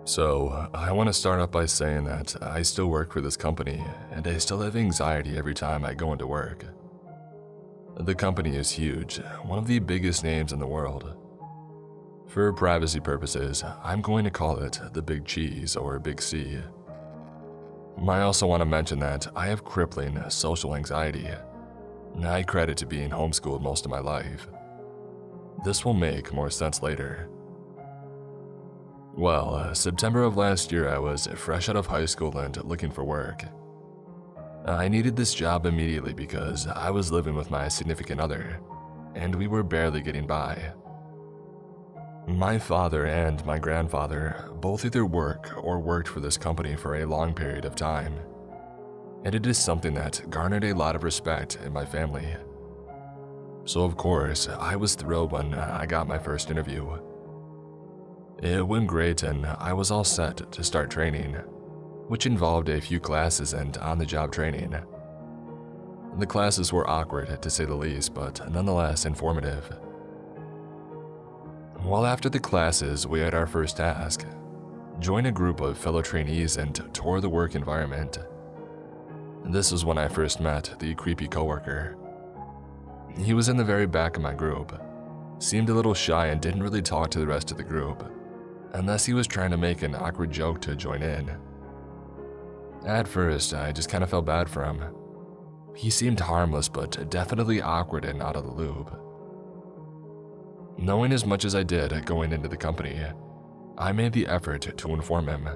So, I want to start off by saying that I still work for this company, and I still have anxiety every time I go into work. The company is huge, one of the biggest names in the world. For privacy purposes, I'm going to call it the Big Cheese or Big C. I also want to mention that I have crippling social anxiety. I credit to being homeschooled most of my life. This will make more sense later. Well, September of last year I was fresh out of high school and looking for work. I needed this job immediately because I was living with my significant other, and we were barely getting by. My father and my grandfather both either work or worked for this company for a long period of time, and it is something that garnered a lot of respect in my family. So of course, I was thrilled when I got my first interview. It went great and I was all set to start training, which involved a few classes and on-the-job training. The classes were awkward to say the least, but nonetheless informative. Well, after the classes, we had our first task: join a group of fellow trainees and tour the work environment. This was when I first met the creepy coworker. He was in the very back of my group, seemed a little shy and didn't really talk to the rest of the group, unless he was trying to make an awkward joke to join in. At first, I just kind of felt bad for him. He seemed harmless, but definitely awkward and out of the loop. Knowing as much as I did going into the company, I made the effort to inform him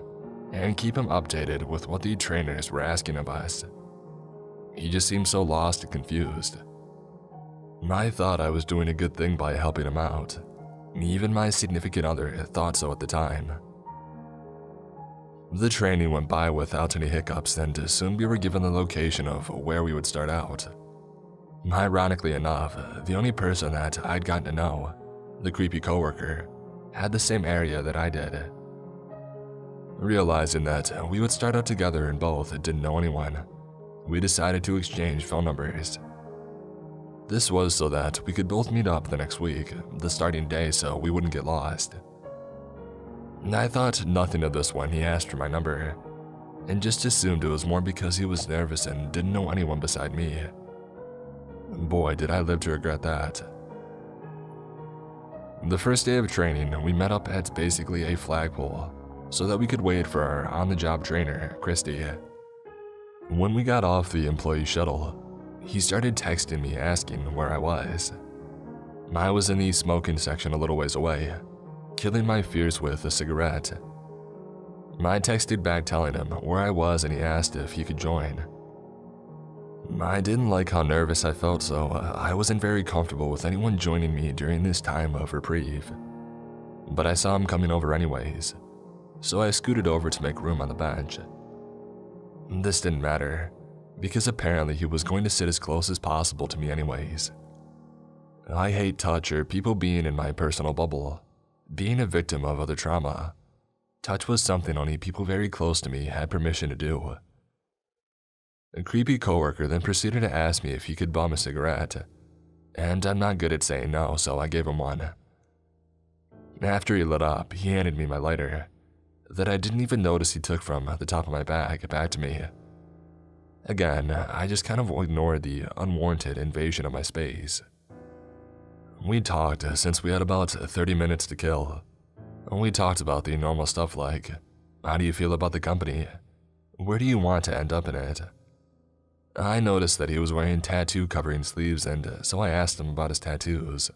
and keep him updated with what the trainers were asking of us. He just seemed so lost and confused. I thought I was doing a good thing by helping him out. Even my significant other thought so at the time. The training went by without any hiccups, and soon we were given the location of where we would start out. Ironically enough, the only person that I'd gotten to know, the creepy coworker, had the same area that I did. Realizing that we would start out together and both didn't know anyone, we decided to exchange phone numbers. This was so that we could both meet up the next week, the starting day, so we wouldn't get lost. I thought nothing of this when he asked for my number, and just assumed it was more because he was nervous and didn't know anyone beside me. Boy, did I live to regret that. The first day of training, we met up at basically a flagpole so that we could wait for our on-the-job trainer, Christy. When we got off the employee shuttle, he started texting me asking where I was. I was in the smoking section a little ways away, killing my fears with a cigarette. I texted back telling him where I was, and he asked if he could join. I didn't like how nervous I felt, so I wasn't very comfortable with anyone joining me during this time of reprieve. But I saw him coming over anyways, so I scooted over to make room on the bench. This didn't matter, because apparently he was going to sit as close as possible to me anyways. I hate touch or people being in my personal bubble. Being a victim of other trauma, touch was something only people very close to me had permission to do. A creepy coworker then proceeded to ask me if he could bum a cigarette, and I'm not good at saying no, so I gave him one. After he lit up, he handed me my lighter, that I didn't even notice he took from the top of my bag back to me. Again, I just kind of ignored the unwarranted invasion of my space. We talked since we had about 30 minutes to kill. We talked about the normal stuff like, how do you feel about the company? Where do you want to end up in it? I noticed that he was wearing tattoo covering sleeves, and so I asked him about his tattoos.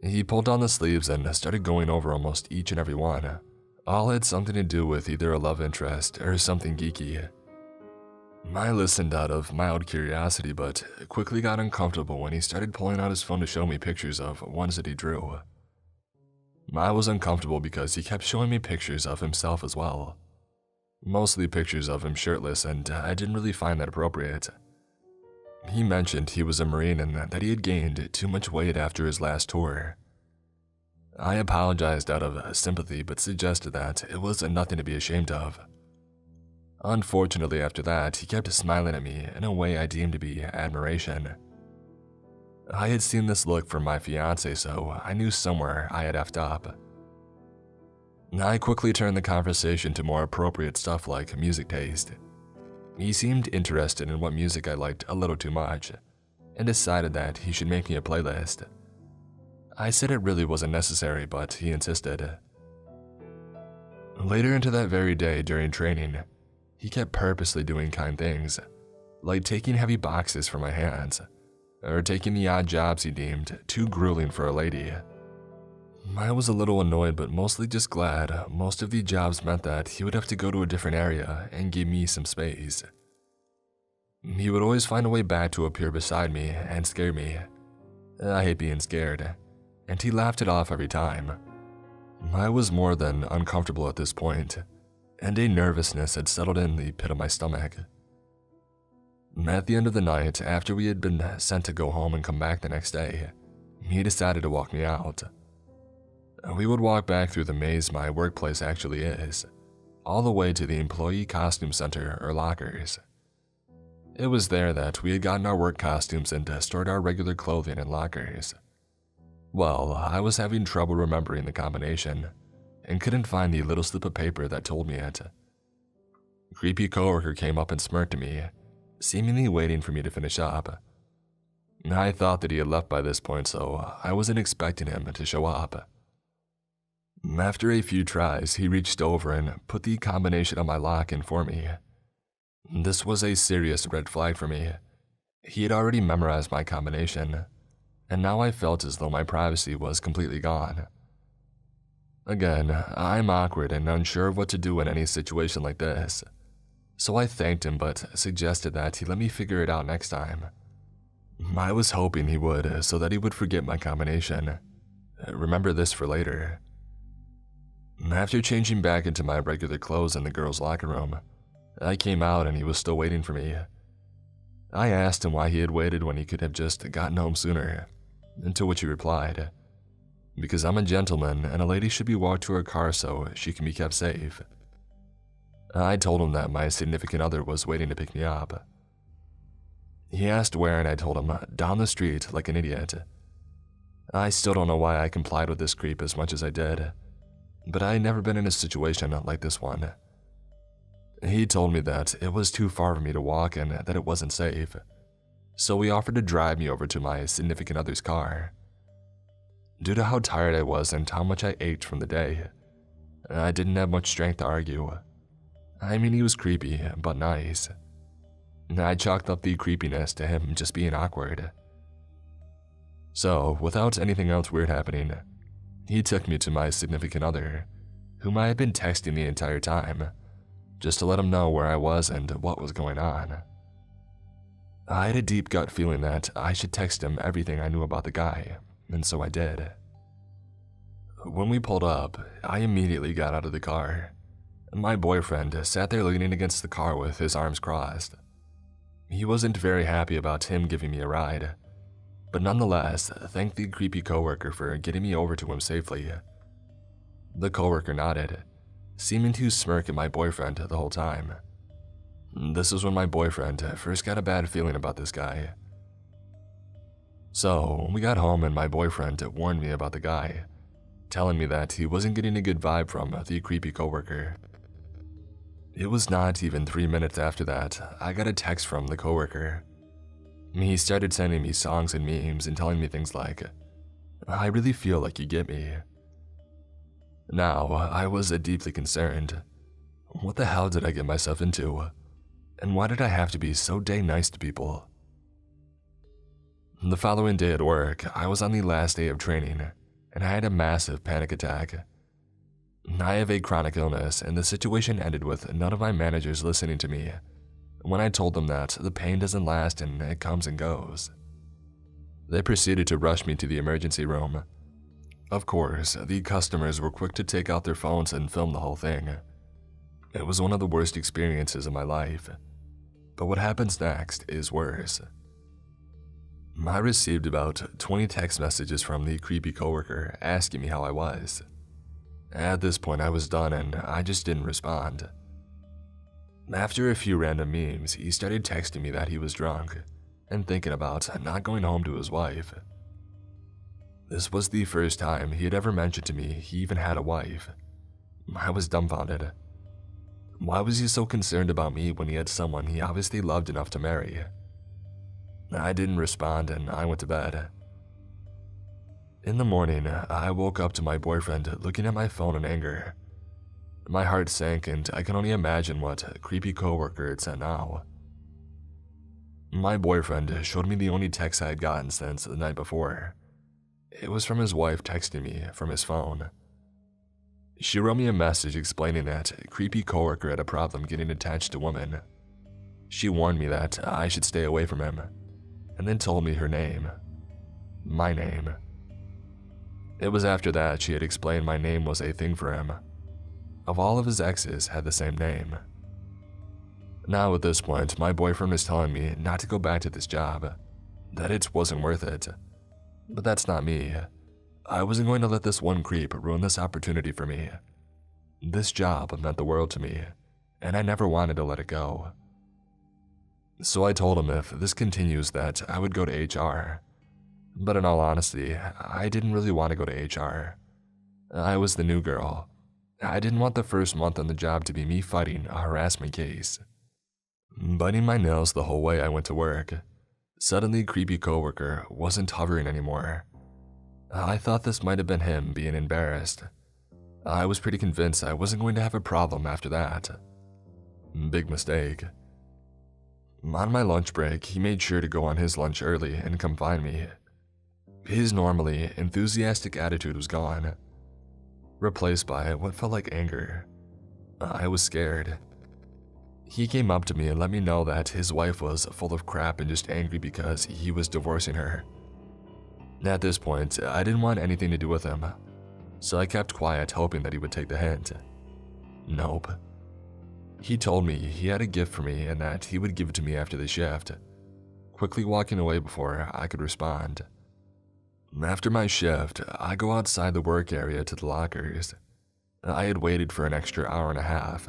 He pulled down the sleeves and started going over almost each and every one. All had something to do with either a love interest or something geeky. I listened out of mild curiosity, but quickly got uncomfortable when he started pulling out his phone to show me pictures of ones that he drew. I was uncomfortable because he kept showing me pictures of himself as well. Mostly pictures of him shirtless, and I didn't really find that appropriate. He mentioned he was a Marine and that he had gained too much weight after his last tour. I apologized out of sympathy, but suggested that it was nothing to be ashamed of. Unfortunately, after that, he kept smiling at me in a way I deemed to be admiration. I had seen this look from my fiancé, so I knew somewhere I had effed up. I quickly turned the conversation to more appropriate stuff like music taste. He seemed interested in what music I liked a little too much, and decided that he should make me a playlist. I said it really wasn't necessary, but he insisted. Later into that very day during training, he kept purposely doing kind things, like taking heavy boxes from my hands, or taking the odd jobs he deemed too grueling for a lady. I was a little annoyed, but mostly just glad most of the jobs meant that he would have to go to a different area and give me some space. He would always find a way back to appear beside me and scare me. I hate being scared, and he laughed it off every time. I was more than uncomfortable at this point, and a nervousness had settled in the pit of my stomach. At the end of the night, after we had been sent to go home and come back the next day, he decided to walk me out. We would walk back through the maze my workplace actually is, all the way to the employee costume center or lockers. It was there that we had gotten our work costumes and stored our regular clothing in lockers. Well, I was having trouble remembering the combination, and couldn't find the little slip of paper that told me it. A creepy coworker came up and smirked at me, seemingly waiting for me to finish up. I thought that he had left by this point, so I wasn't expecting him to show up. After a few tries, he reached over and put the combination on my lock in for me. This was a serious red flag for me. He had already memorized my combination, and now I felt as though my privacy was completely gone. Again, I'm awkward and unsure of what to do in any situation like this, so I thanked him but suggested that he let me figure it out next time. I was hoping he would, so that he would forget my combination. Remember this for later. After changing back into my regular clothes in the girls' locker room, I came out and he was still waiting for me. I asked him why he had waited when he could have just gotten home sooner, to which he replied, "Because I'm a gentleman and a lady should be walked to her car so she can be kept safe." I told him that my significant other was waiting to pick me up. He asked where and I told him, down the street like an idiot. I still don't know why I complied with this creep as much as I did, but I had never been in a situation like this one. He told me that it was too far for me to walk and that it wasn't safe, so he offered to drive me over to my significant other's car. Due to how tired I was and how much I ached from the day, I didn't have much strength to argue. I mean, he was creepy, but nice. I chalked up the creepiness to him just being awkward. So, without anything else weird happening, he took me to my significant other, whom I had been texting the entire time, just to let him know where I was and what was going on. I had a deep gut feeling that I should text him everything I knew about the guy, and so I did. When we pulled up, I immediately got out of the car. My boyfriend sat there leaning against the car with his arms crossed. He wasn't very happy about him giving me a ride, but nonetheless thanked the creepy coworker for getting me over to him safely. The coworker nodded, seeming to smirk at my boyfriend the whole time. This is when my boyfriend first got a bad feeling about this guy. So, we got home and my boyfriend warned me about the guy, telling me that he wasn't getting a good vibe from the creepy coworker. It was not even 3 minutes after that, I got a text from the coworker. He started sending me songs and memes and telling me things like, "I really feel like you get me." Now, I was deeply concerned. What the hell did I get myself into? And why did I have to be so dang nice to people? The following day at work, I was on the last day of training, and I had a massive panic attack. I have a chronic illness, and the situation ended with none of my managers listening to me when I told them that the pain doesn't last and it comes and goes. They proceeded to rush me to the emergency room. Of course, the customers were quick to take out their phones and film the whole thing. It was one of the worst experiences of my life, but what happens next is worse. I received about 20 text messages from the creepy coworker asking me how I was. At this point, I was done and I just didn't respond. After a few random memes, he started texting me that he was drunk and thinking about not going home to his wife. This was the first time he had ever mentioned to me he even had a wife. I was dumbfounded. Why was he so concerned about me when he had someone he obviously loved enough to marry? I didn't respond and I went to bed. In the morning, I woke up to my boyfriend looking at my phone in anger. My heart sank and I can only imagine what creepy coworker had sent now. My boyfriend showed me the only text I had gotten since the night before. It was from his wife texting me from his phone. She wrote me a message explaining that creepy coworker had a problem getting attached to women. She warned me that I should stay away from him, and then told me her name. My name. It was after that she had explained my name was a thing for him. Of all of his exes had the same name. Now at this point, my boyfriend was telling me not to go back to this job, that it wasn't worth it. But that's not me. I wasn't going to let this one creep ruin this opportunity for me. This job meant the world to me, and I never wanted to let it go. So I told him if this continues that I would go to HR. But in all honesty, I didn't really want to go to HR. I was the new girl. I didn't want the first month on the job to be me fighting a harassment case. Biting my nails the whole way I went to work. Suddenly, creepy coworker wasn't hovering anymore. I thought this might have been him being embarrassed. I was pretty convinced I wasn't going to have a problem after that. Big mistake. On my lunch break, he made sure to go on his lunch early and come find me. His normally enthusiastic attitude was gone, replaced by what felt like anger. I was scared. He came up to me and let me know that his wife was full of crap and just angry because he was divorcing her. At this point, I didn't want anything to do with him, so I kept quiet, hoping that he would take the hint. Nope. He told me he had a gift for me and that he would give it to me after the shift, quickly walking away before I could respond. After my shift, I go outside the work area to the lockers. I had waited for an extra hour and a half,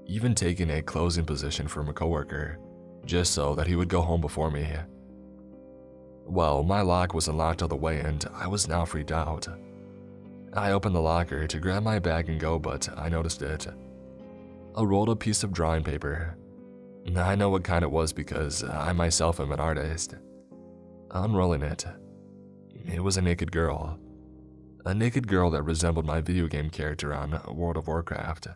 even taking a closing position from a coworker, just so that he would go home before me. Well, my lock was unlocked all the way and I was now freaked out. I opened the locker to grab my bag and go, but I noticed it. A rolled up piece of drawing paper. I know what kind it was because I myself am an artist. Unrolling it, it was a naked girl. A naked girl that resembled my video game character on World of Warcraft.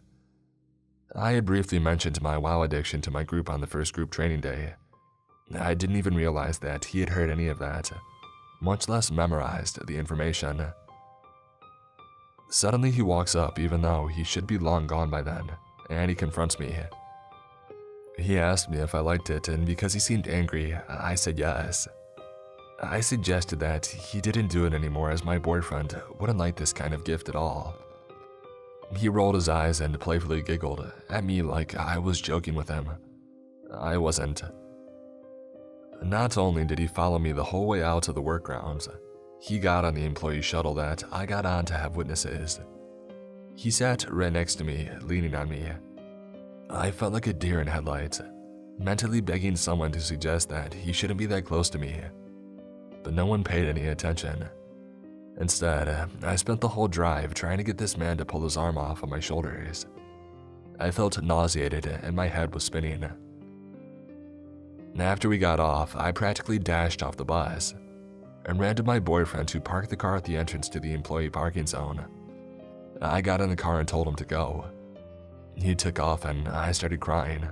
I had briefly mentioned my WoW addiction to my group on the first group training day. I didn't even realize that he had heard any of that, much less memorized the information. Suddenly he walks up even though he should be long gone by then, and he confronts me. He asked me if I liked it, and because he seemed angry, I said yes. I suggested that he didn't do it anymore as my boyfriend wouldn't like this kind of gift at all. He rolled his eyes and playfully giggled at me like I was joking with him. I wasn't. Not only did he follow me the whole way out to the work grounds, he got on the employee shuttle that I got on to have witnesses. He sat right next to me, leaning on me. I felt like a deer in headlights, mentally begging someone to suggest that he shouldn't be that close to me. But no one paid any attention. Instead, I spent the whole drive trying to get this man to pull his arm off of my shoulders. I felt nauseated and my head was spinning. After we got off, I practically dashed off the bus and ran to my boyfriend who parked the car at the entrance to the employee parking zone. I got in the car and told him to go. He took off and I started crying.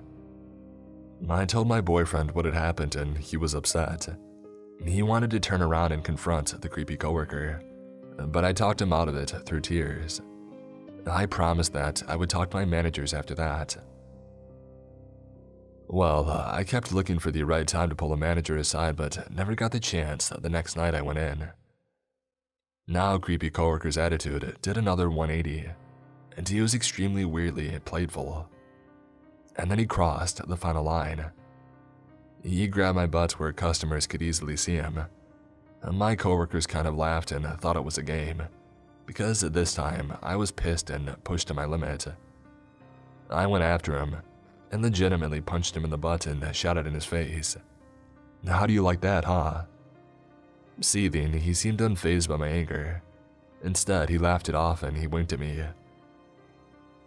I told my boyfriend what had happened and he was upset. He wanted to turn around and confront the creepy coworker, but I talked him out of it through tears. I promised that I would talk to my managers after that. Well, I kept looking for the right time to pull a manager aside, but never got the chance the next night I went in. Now creepy coworker's attitude did another 180, and he was extremely weirdly playful. And then he crossed the final line. He grabbed my butt where customers could easily see him. My coworkers kind of laughed and thought it was a game, because this time I was pissed and pushed to my limit. I went after him and legitimately punched him in the butt and shouted in his face, "How do you like that, huh?" Seething, he seemed unfazed by my anger. Instead, he laughed it off and he winked at me.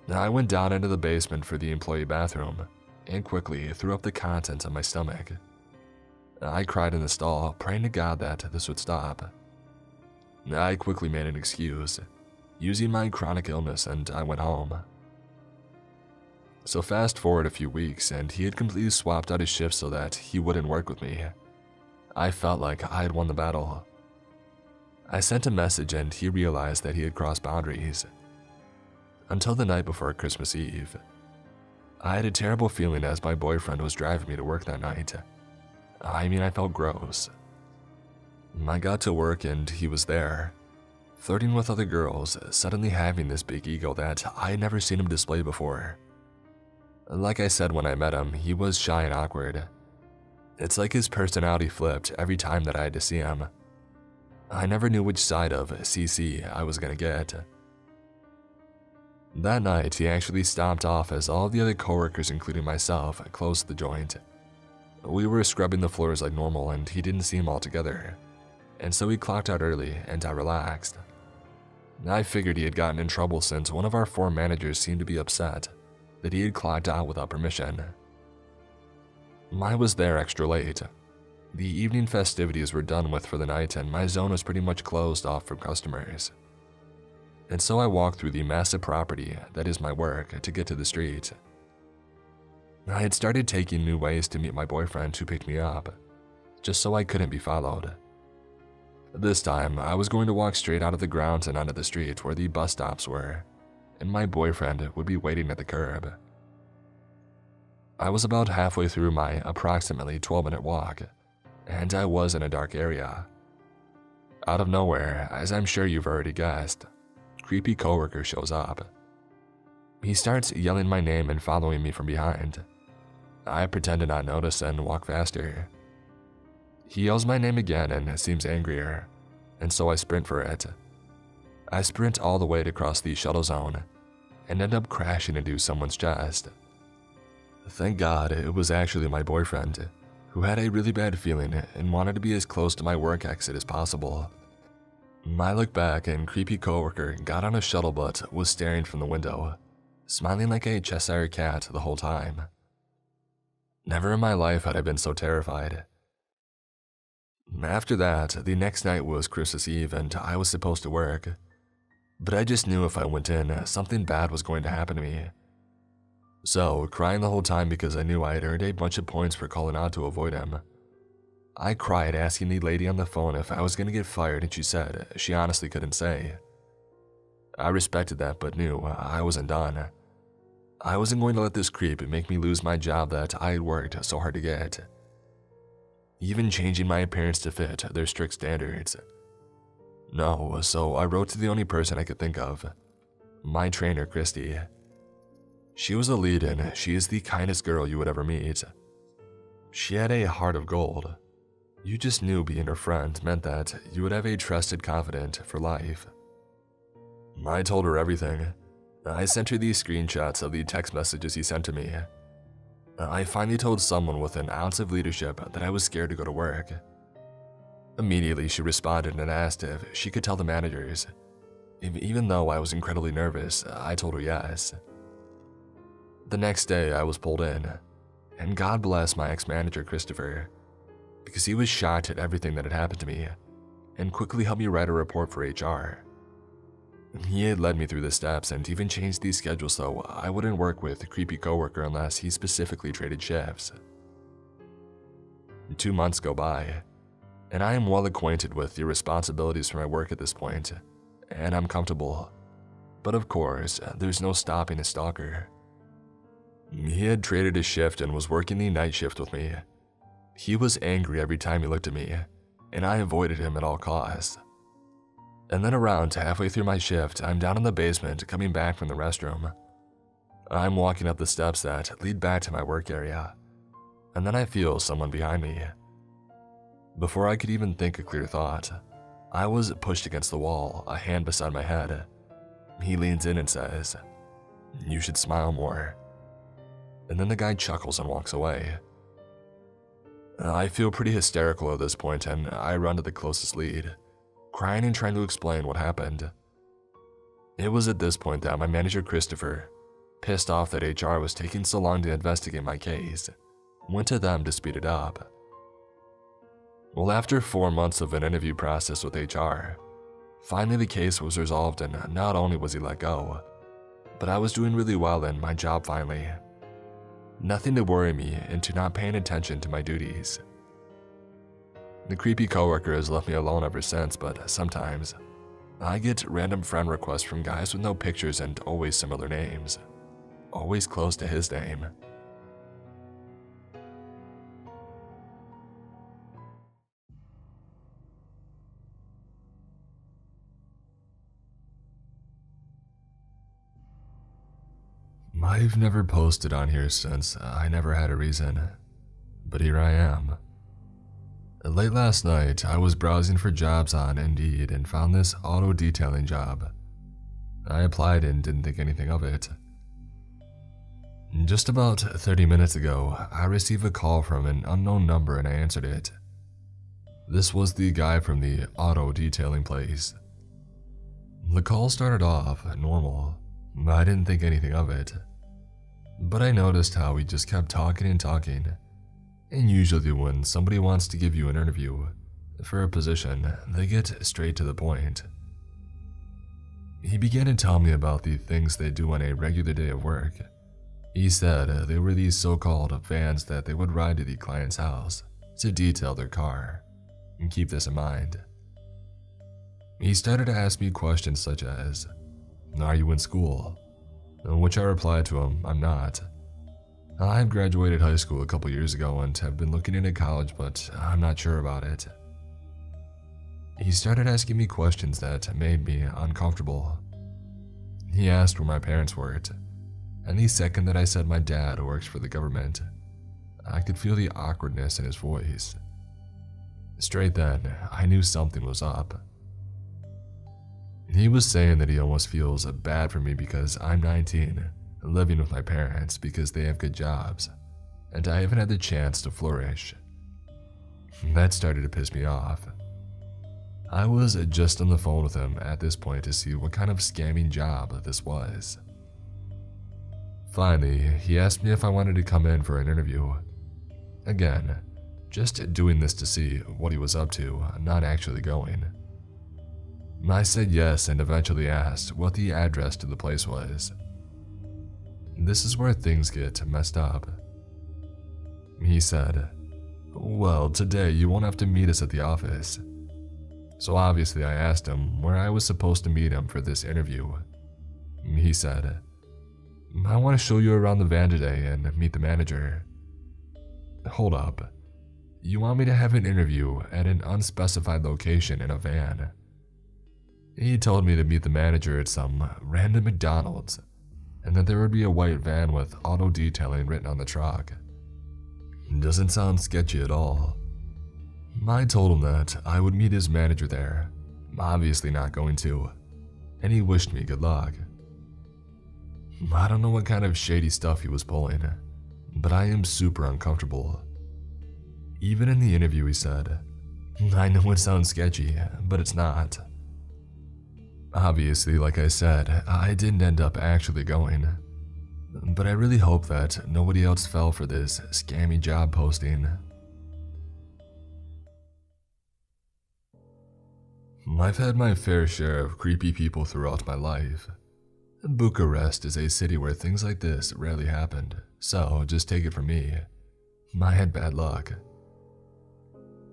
I went down into the basement for the employee bathroom and quickly threw up the contents of my stomach. I cried in the stall, praying to God that this would stop. I quickly made an excuse, using my chronic illness, and I went home. So fast forward a few weeks, and he had completely swapped out his shift so that he wouldn't work with me. I felt like I had won the battle. I sent a message and he realized that he had crossed boundaries. Until the night before Christmas Eve. I had a terrible feeling as my boyfriend was driving me to work that night. I felt gross. I got to work and he was there, flirting with other girls, suddenly having this big ego that I had never seen him display before. Like I said when I met him, he was shy and awkward. It's like his personality flipped every time that I had to see him. I never knew which side of CC I was gonna get. That night, he actually stopped off as all the other coworkers, including myself, closed the joint. We were scrubbing the floors like normal and he didn't seem altogether, and so he clocked out early and I relaxed. I figured he had gotten in trouble since one of our 4 managers seemed to be upset that he had clocked out without permission. I was there extra late. The evening festivities were done with for the night and my zone was pretty much closed off from customers. And so I walked through the massive property that is my work to get to the street. I had started taking new ways to meet my boyfriend who picked me up, just so I couldn't be followed. This time, I was going to walk straight out of the grounds and onto the street where the bus stops were, and my boyfriend would be waiting at the curb. I was about halfway through my approximately 12-minute walk, and I was in a dark area. Out of nowhere, as I'm sure you've already guessed, creepy coworker shows up. He starts yelling my name and following me from behind. I pretend to not notice and walk faster. He yells my name again and seems angrier, and so I sprint for it. I sprint all the way to cross the shuttle zone and end up crashing into someone's chest. Thank God it was actually my boyfriend, who had a really bad feeling and wanted to be as close to my work exit as possible. I look back and creepy coworker got on a shuttle but was staring from the window, smiling like a Cheshire cat the whole time. Never in my life had I been so terrified. After that, the next night was Christmas Eve and I was supposed to work, but I just knew if I went in, something bad was going to happen to me. So, crying the whole time because I knew I had earned a bunch of points for calling out to avoid him, I cried asking the lady on the phone if I was going to get fired and she said she honestly couldn't say. I respected that but knew I wasn't done. I wasn't going to let this creep make me lose my job that I had worked so hard to get. Even changing my appearance to fit their strict standards. No, so I wrote to the only person I could think of, my trainer, Christy. She was a lead and she is the kindest girl you would ever meet. She had a heart of gold. You just knew being her friend meant that you would have a trusted confidant for life. I told her everything. I sent her these screenshots of the text messages he sent to me. I finally told someone with an ounce of leadership that I was scared to go to work. Immediately she responded and asked if she could tell the managers. Even though I was incredibly nervous, I told her yes. The next day I was pulled in, and God bless my ex-manager Christopher, because he was shocked at everything that had happened to me, and quickly helped me write a report for HR. He had led me through the steps and even changed these schedules so I wouldn't work with a creepy coworker unless he specifically traded shifts. 2 months go by, and I am well acquainted with the responsibilities for my work at this point, and I'm comfortable. But of course, there's no stopping a stalker. He had traded his shift and was working the night shift with me. He was angry every time he looked at me, and I avoided him at all costs. And then around halfway through my shift, I'm down in the basement coming back from the restroom. I'm walking up the steps that lead back to my work area, and then I feel someone behind me. Before I could even think a clear thought, I was pushed against the wall, a hand beside my head. He leans in and says, "You should smile more." And then the guy chuckles and walks away. I feel pretty hysterical at this point and I run to the closest lead, crying and trying to explain what happened. It was at this point that my manager Christopher Pissed off that HR was taking so long to investigate my case, went to them to speed it up. Well, after 4 months of an interview process with HR, finally the case was resolved, and not only was he let go, but I was doing really well in my job finally. Nothing to worry me into not paying attention to my duties. The creepy coworker has left me alone ever since, but sometimes I get random friend requests from guys with no pictures and always similar names, always close to his name. I've never posted on here since I never had a reason, but here I am. Late last night, I was browsing for jobs on Indeed and found this auto detailing job. I applied and didn't think anything of it. Just about 30 minutes ago, I received a call from an unknown number and I answered it. This was the guy from the auto detailing place. The call started off normal. I didn't think anything of it. But I noticed how he just kept talking and talking. And usually when somebody wants to give you an interview for a position, they get straight to the point. He began to tell me about the things they do on a regular day of work. He said they were these so-called vans that they would ride to the client's house to detail their car. And keep this in mind. He started to ask me questions such as, "Are you in school?" Which I replied to him, "I'm not. I graduated high school a couple years ago and have been looking into college, but I'm not sure about it." He started asking me questions that made me uncomfortable. He asked where my parents worked, and the second that I said my dad works for the government, I could feel the awkwardness in his voice. Straight then, I knew something was up. He was saying that he almost feels bad for me because I'm 19, living with my parents because they have good jobs, and I haven't had the chance to flourish. That started to piss me off. I was just on the phone with him at this point to see what kind of scamming job this was. Finally, he asked me if I wanted to come in for an interview. Again, just doing this to see what he was up to, not actually going. I said yes and eventually asked what the address to the place was. This is where things get messed up. He said, "Well, today you won't have to meet us at the office." So obviously I asked him where I was supposed to meet him for this interview. He said, "I want to show you around the van today and meet the manager." Hold up. You want me to have an interview at an unspecified location in a van? He told me to meet the manager at some random McDonald's, and that there would be a white van with auto detailing written on the truck. Doesn't sound sketchy at all. I told him that I would meet his manager there, obviously not going to, and he wished me good luck. I don't know what kind of shady stuff he was pulling, but I am super uncomfortable. Even in the interview he said, "I know it sounds sketchy, but it's not." Obviously, like I said, I didn't end up actually going. But I really hope that nobody else fell for this scammy job posting. I've had my fair share of creepy people throughout my life. Bucharest is a city where things like this rarely happened, so just take it from me, I had bad luck.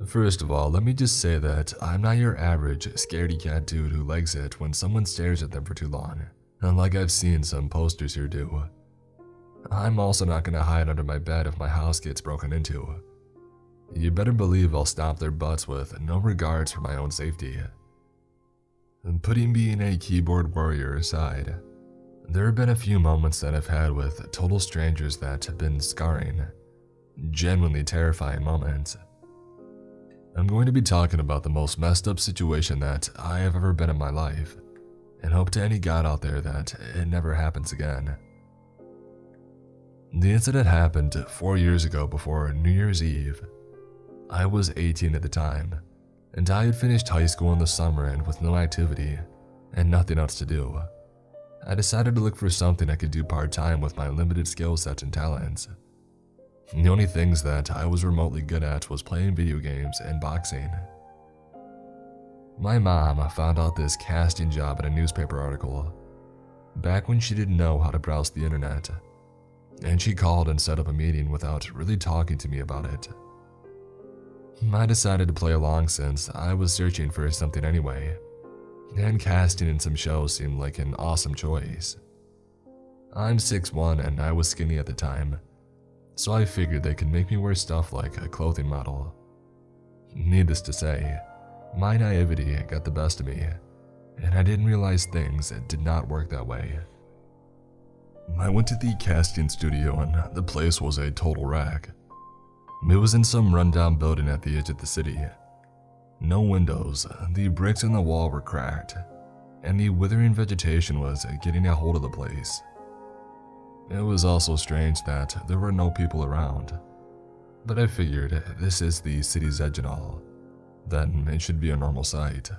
First of all, let me just say that I'm not your average scaredy cat dude who legs it when someone stares at them for too long, like I've seen some posters here do. I'm also not going to hide under my bed if my house gets broken into. You better believe I'll stomp their butts with no regards for my own safety. Putting being a keyboard warrior aside, there have been a few moments that I've had with total strangers that have been scarring, genuinely terrifying moments. I'm going to be talking about the most messed up situation that I have ever been in my life, and hope to any god out there that it never happens again. The incident happened 4 years ago before New Year's Eve. I was 18 at the time, and I had finished high school in the summer and with no activity, and nothing else to do. I decided to look for something I could do part-time with my limited skill sets and talents. The only things that I was remotely good at was playing video games and boxing. My mom found out this casting job in a newspaper article, back when she didn't know how to browse the internet, and she called and set up a meeting without really talking to me about it. I decided to play along since I was searching for something anyway, and casting in some shows seemed like an awesome choice. I'm 6'1" and I was skinny at the time, so I figured they could make me wear stuff like a clothing model. Needless to say, my naivety got the best of me, and I didn't realize things did not work that way. I went to the casting studio and the place was a total wreck. It was in some rundown building at the edge of the city. No windows, the bricks in the wall were cracked, and the withering vegetation was getting a hold of the place. It was also strange that there were no people around, but I figured this is the city's edge and all, then it should be a normal sight.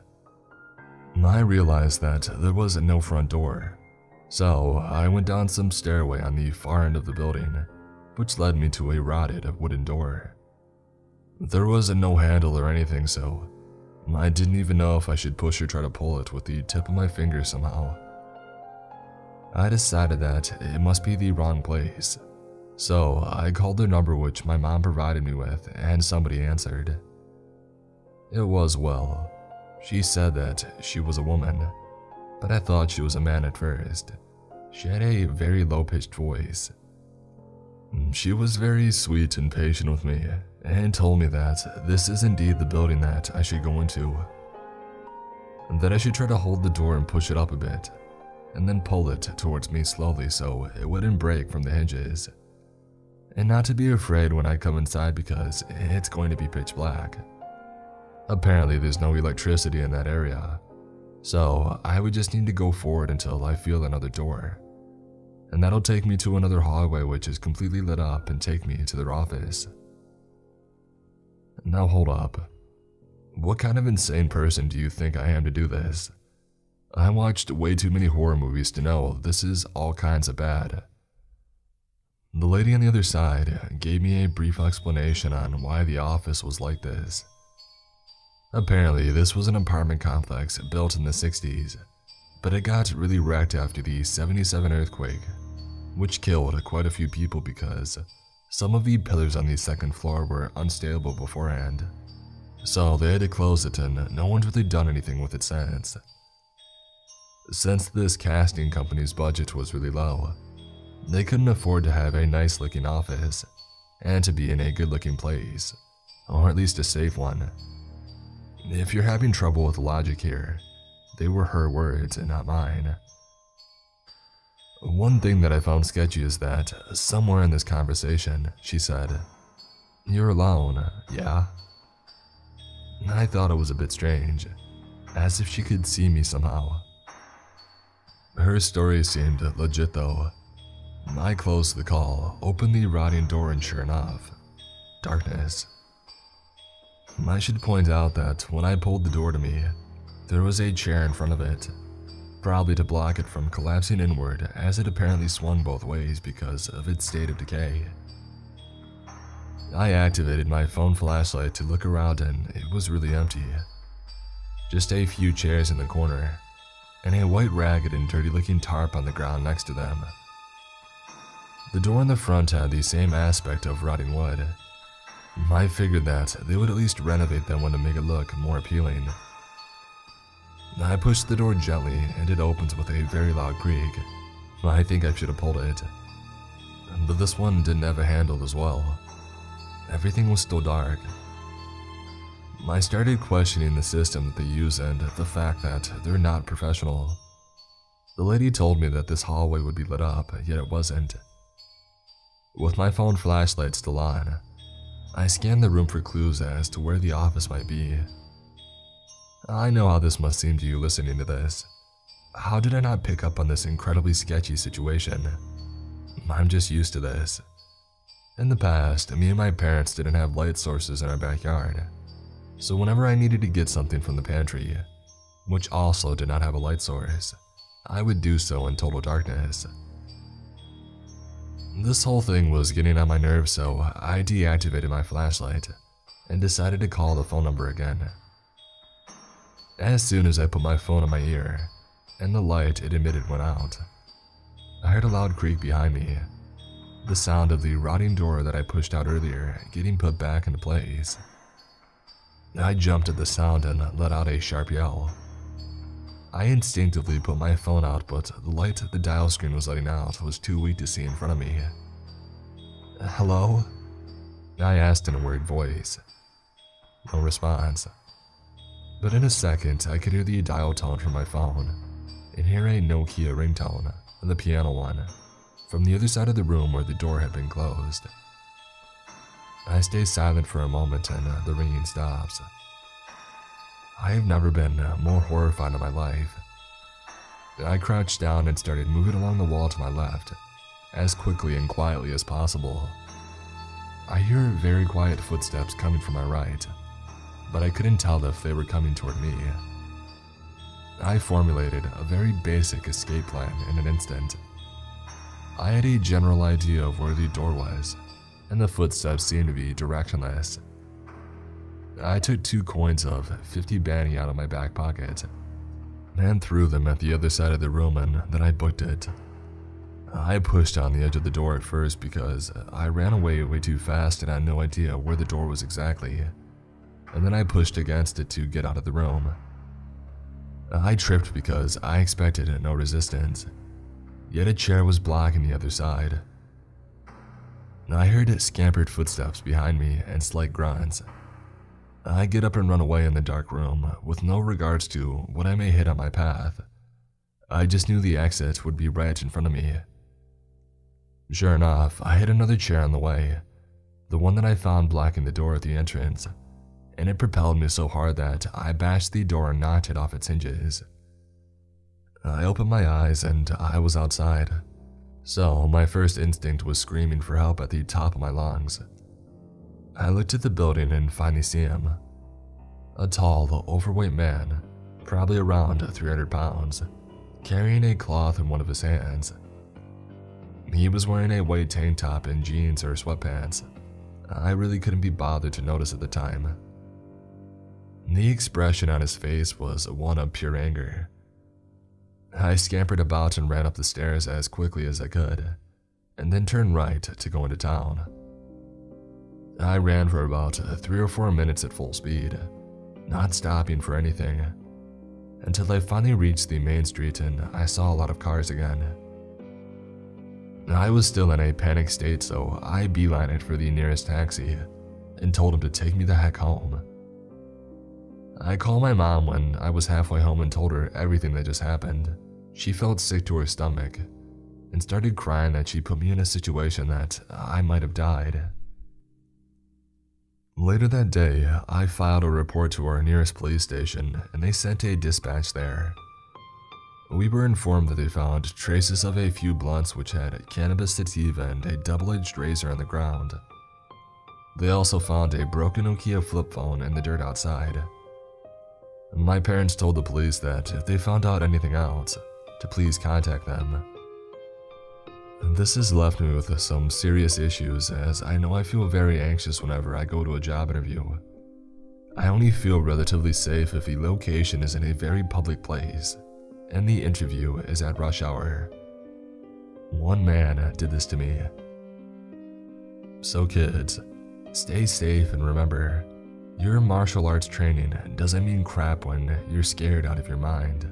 I realized that there was no front door, so I went down some stairway on the far end of the building, which led me to a rotted wooden door. There was no handle or anything, so I didn't even know if I should push or try to pull it with the tip of my finger somehow. I decided that it must be the wrong place, so I called the number which my mom provided me with, and somebody answered. It was, well, she said that she was a woman, but I thought she was a man at first. She had a very low-pitched voice. She was very sweet and patient with me, and told me that this is indeed the building that I should go into. That I should try to hold the door and push it up a bit, and then pull it towards me slowly so it wouldn't break from the hinges. And not to be afraid when I come inside because it's going to be pitch black. Apparently there's no electricity in that area, so I would just need to go forward until I feel another door. And that'll take me to another hallway which is completely lit up and take me to their office. Now hold up. What kind of insane person do you think I am to do this? I watched way too many horror movies to know this is all kinds of bad. The lady on the other side gave me a brief explanation on why the office was like this. Apparently, this was an apartment complex built in the 60s, but it got really wrecked after the '77 earthquake, which killed quite a few people because some of the pillars on the second floor were unstable beforehand. So they had to close it and no one's really done anything with it since. Since this casting company's budget was really low, they couldn't afford to have a nice looking office and to be in a good looking place, or at least a safe one. If you're having trouble with logic here, they were her words and not mine. One thing that I found sketchy is that somewhere in this conversation, she said, "You're alone, yeah?" I thought it was a bit strange, as if she could see me somehow. Her story seemed legit though. I closed the call, opened the rotting door, and sure enough, darkness. I should point out that when I pulled the door to me, there was a chair in front of it, probably to block it from collapsing inward as it apparently swung both ways because of its state of decay. I activated my phone flashlight to look around and it was really empty. Just a few chairs in the corner, and a white ragged and dirty looking tarp on the ground next to them. The door in the front had the same aspect of rotting wood. I figured that they would at least renovate that one to make it look more appealing. I pushed the door gently and it opens with a very loud creak. I think I should have pulled it. But this one didn't have a handle as well. Everything was still dark. I started questioning the system that they use and the fact that they're not professional. The lady told me that this hallway would be lit up, yet it wasn't. With my phone flashlight still on, I scanned the room for clues as to where the office might be. I know how this must seem to you listening to this. How did I not pick up on this incredibly sketchy situation? I'm just used to this. In the past, me and my parents didn't have light sources in our backyard. So whenever I needed to get something from the pantry, which also did not have a light source, I would do so in total darkness. This whole thing was getting on my nerves, so I deactivated my flashlight and decided to call the phone number again. As soon as I put my phone on my ear and the light it emitted went out, I heard a loud creak behind me, the sound of the rotting door that I pushed out earlier getting put back into place. I jumped at the sound and let out a sharp yell. I instinctively put my phone out, but the light the dial screen was letting out was too weak to see in front of me. "Hello?" I asked in a worried voice. No response. But in a second, I could hear the dial tone from my phone and hear a Nokia ringtone, the piano one, from the other side of the room where the door had been closed. I stay silent for a moment and the ringing stops. I have never been more horrified in my life. I crouched down and started moving along the wall to my left, as quickly and quietly as possible. I hear very quiet footsteps coming from my right, but I couldn't tell if they were coming toward me. I formulated a very basic escape plan in an instant. I had a general idea of where the door was, and the footsteps seemed to be directionless. I took 2 coins of 50 bani out of my back pocket and threw them at the other side of the room, and then I booked it. I pushed on the edge of the door at first because I ran away way too fast and had no idea where the door was exactly, and then I pushed against it to get out of the room. I tripped because I expected no resistance, yet a chair was blocking the other side. I heard scampered footsteps behind me and slight grunts. I get up and run away in the dark room with no regards to what I may hit on my path. I just knew the exit would be right in front of me. Sure enough, I hit another chair on the way, the one that I found blocking the door at the entrance, and it propelled me so hard that I bashed the door and knocked it off its hinges. I opened my eyes and I was outside, so my first instinct was screaming for help at the top of my lungs. I looked at the building and finally see him. A tall, overweight man, probably around 300 pounds, carrying a cloth in one of his hands. He was wearing a white tank top and jeans or sweatpants. I really couldn't be bothered to notice at the time. The expression on his face was one of pure anger. I scampered about and ran up the stairs as quickly as I could, and then turned right to go into town. I ran for about 3 or 4 minutes at full speed, not stopping for anything, until I finally reached the main street and I saw a lot of cars again. I was still in a panic state, so I beelined it for the nearest taxi and told him to take me the heck home. I called my mom when I was halfway home and told her everything that just happened. She felt sick to her stomach and started crying that she put me in a situation that I might have died. Later that day, I filed a report to our nearest police station and they sent a dispatch there. We were informed that they found traces of a few blunts which had cannabis sativa and a double-edged razor on the ground. They also found a broken Nokia flip phone in the dirt outside. My parents told the police that if they found out anything else, to please contact them. This has left me with some serious issues, as I know I feel very anxious whenever I go to a job interview. I only feel relatively safe if the location is in a very public place, and the interview is at rush hour. One man did this to me. So kids, stay safe and remember, your martial arts training doesn't mean crap when you're scared out of your mind.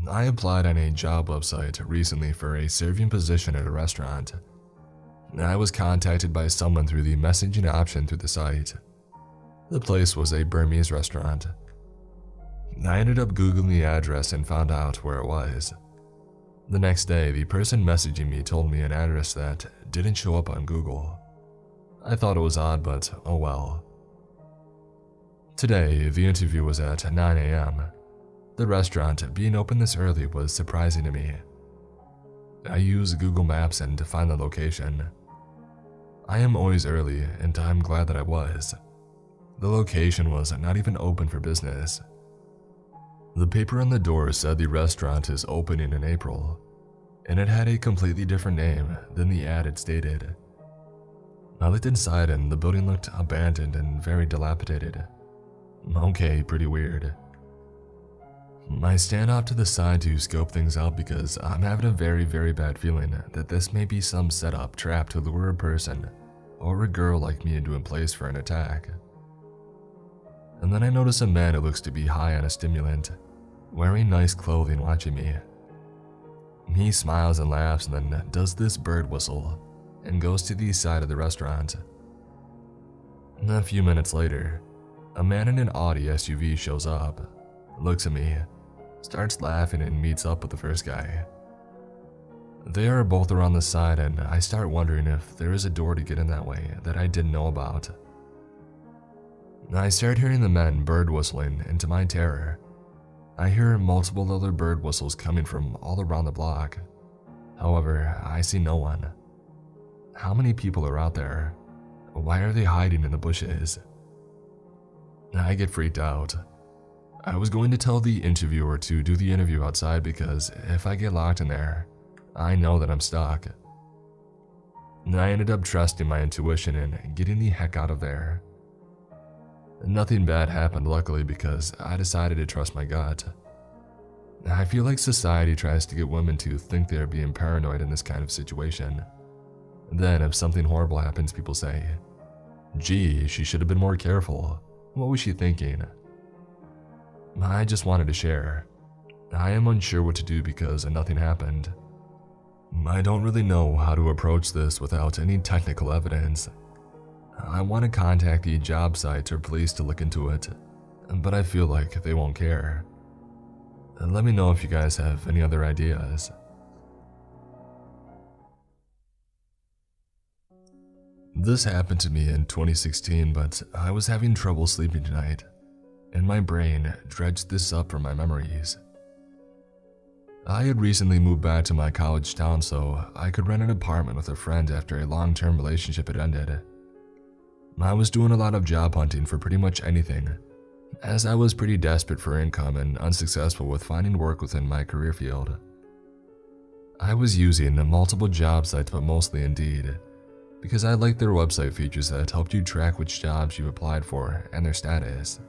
I applied on a job website recently for a serving position at a restaurant. I was contacted by someone through the messaging option through the site. The place was a Burmese restaurant. I ended up Googling the address and found out where it was. The next day, the person messaging me told me an address that didn't show up on Google. I thought it was odd, but oh well. Today, the interview was at 9 a.m. The restaurant being open this early was surprising to me. I used Google Maps and to find the location. I am always early, and I'm glad that I was. The location was not even open for business. The paper on the door said the restaurant is opening in April, and it had a completely different name than the ad had stated. I looked inside and the building looked abandoned and very dilapidated. Okay, pretty weird. I stand off to the side to scope things out because I'm having a very bad feeling that this may be some setup trap to lure a person or a girl like me into a place for an attack. And then I notice a man who looks to be high on a stimulant, wearing nice clothing, watching me. He smiles and laughs and then does this bird whistle and goes to the side of the restaurant. A few minutes later, a man in an Audi SUV shows up, looks at me, starts laughing and meets up with the first guy. They are both around the side and I start wondering if there is a door to get in that way that I didn't know about. I start hearing the men bird whistling, and to my terror, I hear multiple other bird whistles coming from all around the block. However, I see no one. How many people are out there? Why are they hiding in the bushes? I get freaked out. I was going to tell the interviewer to do the interview outside because if I get locked in there, I know that I'm stuck. I ended up trusting my intuition and getting the heck out of there. Nothing bad happened, luckily, because I decided to trust my gut. I feel like society tries to get women to think they're being paranoid in this kind of situation. Then, if something horrible happens, people say, "Gee, she should have been more careful. What was she thinking?" I just wanted to share. I am unsure what to do because nothing happened. I don't really know how to approach this without any technical evidence. I want to contact the job site or police to look into it, but I feel like they won't care. Let me know if you guys have any other ideas. This happened to me in 2016, but I was having trouble sleeping tonight, and my brain dredged this up from my memories. I had recently moved back to my college town so I could rent an apartment with a friend after a long-term relationship had ended. I was doing a lot of job hunting for pretty much anything, as I was pretty desperate for income and unsuccessful with finding work within my career field. I was using multiple job sites, but mostly Indeed, because I liked their website features that helped you track which jobs you applied for and their status.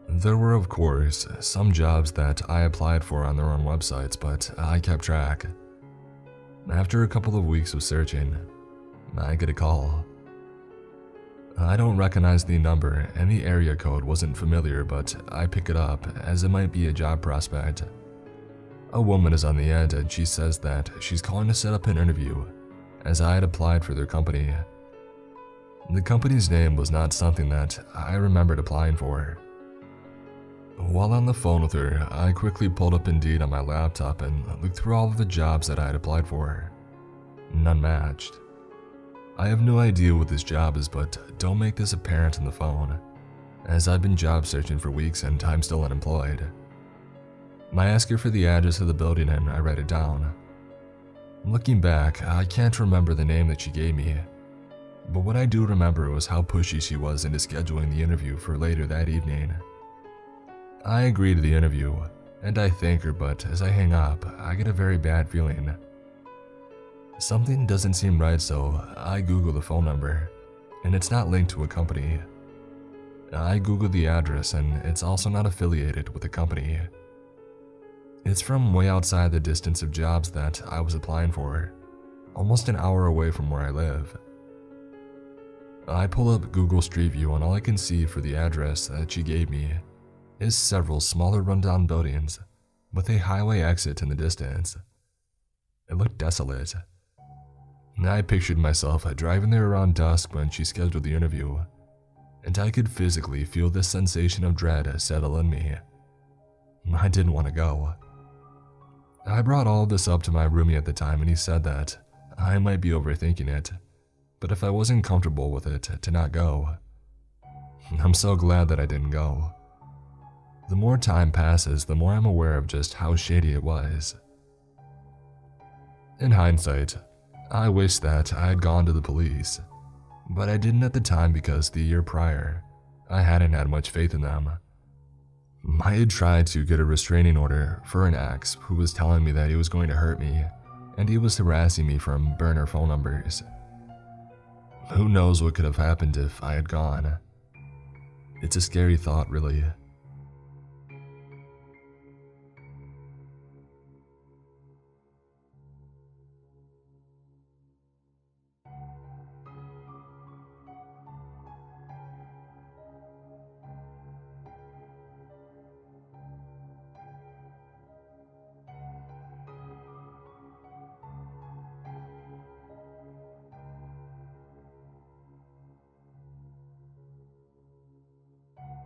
There were, of course, some jobs that I applied for on their own websites, but I kept track. After a couple of weeks of searching, I get a call. I don't recognize the number and the area code wasn't familiar, but I pick it up as it might be a job prospect. A woman is on the end and she says that she's calling to set up an interview as I had applied for their company. The company's name was not something that I remembered applying for. While on the phone with her, I quickly pulled up Indeed on my laptop and looked through all of the jobs that I had applied for. None matched. I have no idea what this job is, but don't make this apparent on the phone, as I've been job searching for weeks and I'm still unemployed. I asked her for the address of the building and I write it down. Looking back, I can't remember the name that she gave me, but what I do remember was how pushy she was into scheduling the interview for later that evening. I agree to the interview, and I thank her, but as I hang up, I get a very bad feeling. Something doesn't seem right, so I Google the phone number, and it's not linked to a company. I Google the address, and it's also not affiliated with a company. It's from way outside the distance of jobs that I was applying for, almost an hour away from where I live. I pull up Google Street View, and all I can see for the address that she gave me is several smaller rundown buildings with a highway exit in the distance. It looked desolate. I pictured myself driving there around dusk when she scheduled the interview, and I could physically feel this sensation of dread settle in me. I didn't want to go. I brought all of this up to my roomie at the time, and he said that I might be overthinking it, but if I wasn't comfortable with it, to not go. I'm so glad that I didn't go. The more time passes, the more I'm aware of just how shady it was. In hindsight, I wish that I had gone to the police, but I didn't at the time because the year prior, I hadn't had much faith in them. I had tried to get a restraining order for an ex who was telling me that he was going to hurt me, and he was harassing me from burner phone numbers. Who knows what could have happened if I had gone? It's a scary thought, really.